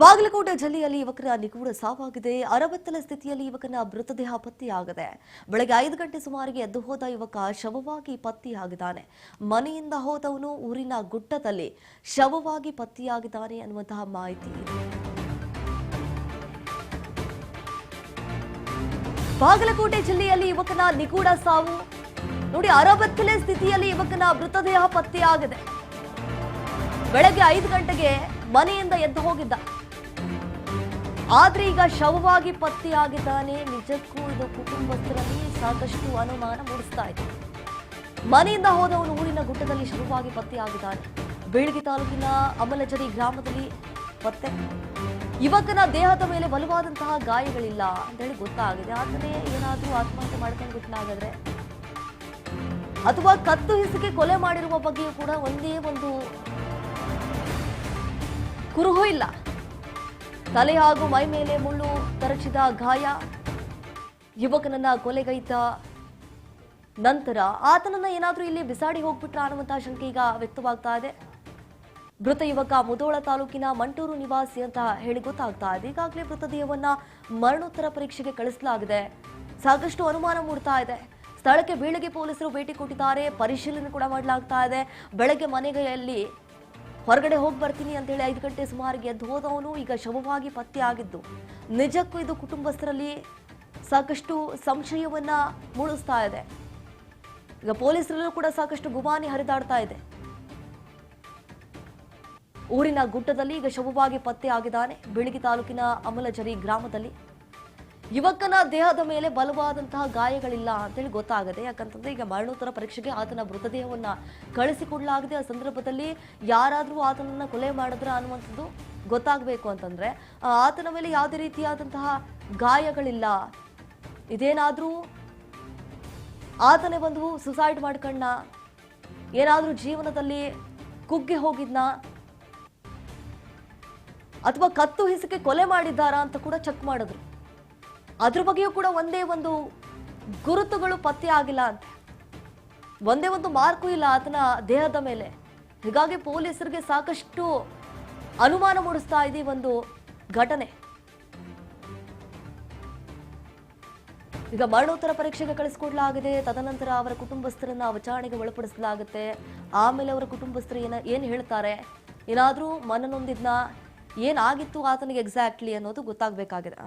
ಬಾಗಲಕೋಟೆ ಜಿಲ್ಲೆಯಲ್ಲಿ ಯುವಕರ ನಿಗೂಢ ಸಾವಾಗಿದೆ. ಅರವತ್ತಲ ಸ್ಥಿತಿಯಲ್ಲಿ ಯುವಕನ ಮೃತದೇಹ ಪತ್ತೆಯಾಗಿದೆ. ಬೆಳಗ್ಗೆ 5 ಗಂಟೆ ಸುಮಾರಿಗೆ ಎದ್ದು ಹೋದ ಯುವಕ ಶವವಾಗಿ ಪತ್ತೆಯಾಗಿದ್ದಾನೆ. ಮನೆಯಿಂದ ಹೋದವನು ಊರಿನ ಗುಡ್ಡದಲ್ಲಿ ಶವವಾಗಿ ಪತ್ತೆಯಾಗಿದ್ದಾನೆ ಅನ್ನುವಂತಹ ಮಾಹಿತಿ ಇದೆ. ಬಾಗಲಕೋಟೆ ಜಿಲ್ಲೆಯಲ್ಲಿ ಯುವಕನ ನಿಗೂಢ ಸಾವು ನೋಡಿ. ಅರವತ್ತನೇ ಸ್ಥಿತಿಯಲ್ಲಿ ಯುವಕನ ಮೃತದೇಹ ಪತ್ತೆಯಾಗಿದೆ. ಬೆಳಗ್ಗೆ 5 ಗಂಟೆಗೆ ಮನೆಯಿಂದ ಎದ್ದು ಹೋಗಿದ್ದ, ಆದ್ರೆ ಈಗ ಶವವಾಗಿ ಪತ್ತೆಯಾಗಿದ್ದಾನೆ. ನಿಜಕ್ಕೂ ಇದು ಕುಟುಂಬಸ್ಥರಲ್ಲಿ ಸಾಕಷ್ಟು ಅನುಮಾನ ಮೂಡಿಸ್ತಾ ಇದೆ. ಮನೆಯಿಂದ ಹೋದವನು ಊರಿನ ಗುಡ್ಡದಲ್ಲಿ ಶವವಾಗಿ ಪತ್ತೆಯಾಗಿದ್ದಾನೆ. ಬೀಳಗಿ ತಾಲೂಕಿನ ಅಮಲಜರಿ ಗ್ರಾಮದಲ್ಲಿ ಪತ್ತೆ. ಯುವಕನ ದೇಹದ ಮೇಲೆ ಬಲವಾದಂತಹ ಗಾಯಗಳಿಲ್ಲ ಅಂತ ಹೇಳಿ ಗೊತ್ತಾಗಿದೆ. ಆತನೇ ಏನಾದ್ರೂ ಆತ್ಮಹತ್ಯೆ ಮಾಡ್ಕೊಂಡು ಬಿಟ್ಟನಾಗಾದ್ರೆ ಅಥವಾ ಕತ್ತು ಹಿಸುಕಿ ಕೊಲೆ ಮಾಡಿರುವ ಬಗ್ಗೆಯೂ ಕೂಡ ಒಂದೇ ಒಂದು ಕುರುಹು ಇಲ್ಲ. ತಲೆ ಹಾಗೂ ಮೈ ಮೇಲೆ ಮುಳ್ಳು ತರಚಿದ ಗಾಯ. ಯುವಕನನ್ನ ಕೊಲೆಗೈದ ನಂತರ ಆತನನ್ನ ಏನಾದ್ರೂ ಇಲ್ಲಿ ಬಿಸಾಡಿ ಹೋಗ್ಬಿಟ್ರ ಅನ್ನುವಂತಹ ಶಂಕೆ ಈಗ ವ್ಯಕ್ತವಾಗ್ತಾ ಇದೆ. ಮೃತ ಯುವಕ ಮುಧೋಳ ತಾಲೂಕಿನ ಮಂಟೂರು ನಿವಾಸಿ ಅಂತ ಹೇಳಿ ಗೊತ್ತಾಗ್ತಾ ಇದೆ. ಈಗಾಗಲೇ ಮೃತದೇಹವನ್ನ ಮರಣೋತ್ತರ ಪರೀಕ್ಷೆಗೆ ಕಳಿಸಲಾಗಿದೆ. ಸಾಕಷ್ಟು ಅನುಮಾನ ಮೂಡ್ತಾ ಇದೆ. ಸ್ಥಳಕ್ಕೆ ಬೀಳಗಿ ಪೊಲೀಸರು ಭೇಟಿ ಕೊಟ್ಟಿದ್ದಾರೆ. ಪರಿಶೀಲನೆ ಕೂಡ ಮಾಡಲಾಗ್ತಾ ಇದೆ. ಬೆಳಗ್ಗೆ ಮನೆಯಲ್ಲಿ ಹೊರಗಡೆ ಹೋಗಿ ಬರ್ತೀನಿ ಅಂತ ಹೇಳಿ 5 ಗಂಟೆ ಸುಮಾರಿಗೆ ಎದ್ದು ಹೋದವನು ಈಗ ಶವವಾಗಿ ಪತ್ತೆಯಾಗಿದ್ದು ನಿಜಕ್ಕೂ ಇದು ಕುಟುಂಬಸ್ಥರಲ್ಲಿ ಸಾಕಷ್ಟು ಸಂಶಯವನ್ನ ಮೂಡಿಸ್ತಾ ಇದೆ. ಈಗ ಪೊಲೀಸರಲ್ಲೂ ಕೂಡ ಸಾಕಷ್ಟು ಗುಮಾನಿ ಹರಿದಾಡ್ತಾ ಇದೆ. ಊರಿನ ಗುಡ್ಡದಲ್ಲಿ ಈಗ ಶವವಾಗಿ ಪತ್ತೆಯಾಗಿದ್ದಾನೆ. ಬೀಳಗಿ ತಾಲೂಕಿನ ಅಮಲಜರಿ ಗ್ರಾಮದಲ್ಲಿ. ಯುವಕನ ದೇಹದ ಮೇಲೆ ಬಲವಾದಂತಹ ಗಾಯಗಳಿಲ್ಲ ಅಂತೇಳಿ ಗೊತ್ತಾಗದೆ. ಯಾಕಂತಂದ್ರೆ ಈಗ ಮರಣೋತ್ತರ ಪರೀಕ್ಷೆಗೆ ಆತನ ಮೃತದೇಹವನ್ನ ಕಳಿಸಿಕೊಡಲಾಗಿದೆ. ಆ ಸಂದರ್ಭದಲ್ಲಿ ಯಾರಾದ್ರೂ ಆತನನ್ನ ಕೊಲೆ ಮಾಡಿದ್ರ ಅನ್ನುವಂಥದ್ದು ಗೊತ್ತಾಗಬೇಕು ಅಂತಂದ್ರೆ ಆತನ ಮೇಲೆ ಯಾವುದೇ ರೀತಿಯಾದಂತಹ ಗಾಯಗಳಿಲ್ಲ. ಇದೇನಾದ್ರೂ ಆತನೇ ಬಂದು ಸುಸೈಡ್ ಮಾಡ್ಕೊಂಡ, ಏನಾದ್ರೂ ಜೀವನದಲ್ಲಿ ಕುಗ್ಗಿ ಹೋಗಿದ್ನ ಅಥವಾ ಕತ್ತು ಹಿಸುಕಿ ಕೊಲೆ ಮಾಡಿದ್ದಾರಾ ಅಂತ ಕೂಡ ಚೆಕ್ ಮಾಡಿದ್ರು. ಅದ್ರ ಬಗ್ಗೆಯೂ ಕೂಡ ಒಂದೇ ಒಂದು ಗುರುತುಗಳು ಪತ್ತೆ ಆಗಿಲ್ಲ ಅಂತ, ಒಂದೇ ಒಂದು ಮಾರ್ಕು ಇಲ್ಲ ಆತನ ದೇಹದ ಮೇಲೆ. ಹೀಗಾಗಿ ಪೊಲೀಸರಿಗೆ ಸಾಕಷ್ಟು ಅನುಮಾನ ಮೂಡಿಸ್ತಾ ಇದೆ ಒಂದು ಘಟನೆ. ಈಗ ಮರಣೋತ್ತರ ಪರೀಕ್ಷೆಗೆ ಕಳಿಸಿಕೊಡಲಾಗಿದೆ. ತದನಂತರ ಅವರ ಕುಟುಂಬಸ್ಥರನ್ನ ವಿಚಾರಣೆಗೆ ಒಳಪಡಿಸಲಾಗುತ್ತೆ. ಆಮೇಲೆ ಅವರ ಕುಟುಂಬಸ್ಥರು ಏನ್ ಹೇಳ್ತಾರೆ, ಏನಾದ್ರೂ ಮನನೊಂದಿದ್ನ, ಏನಾಗಿತ್ತು ಆತನಿಗೆ ಎಕ್ಸಾಕ್ಟ್ಲಿ ಅನ್ನೋದು ಗೊತ್ತಾಗಬೇಕಾಗಿದೆ.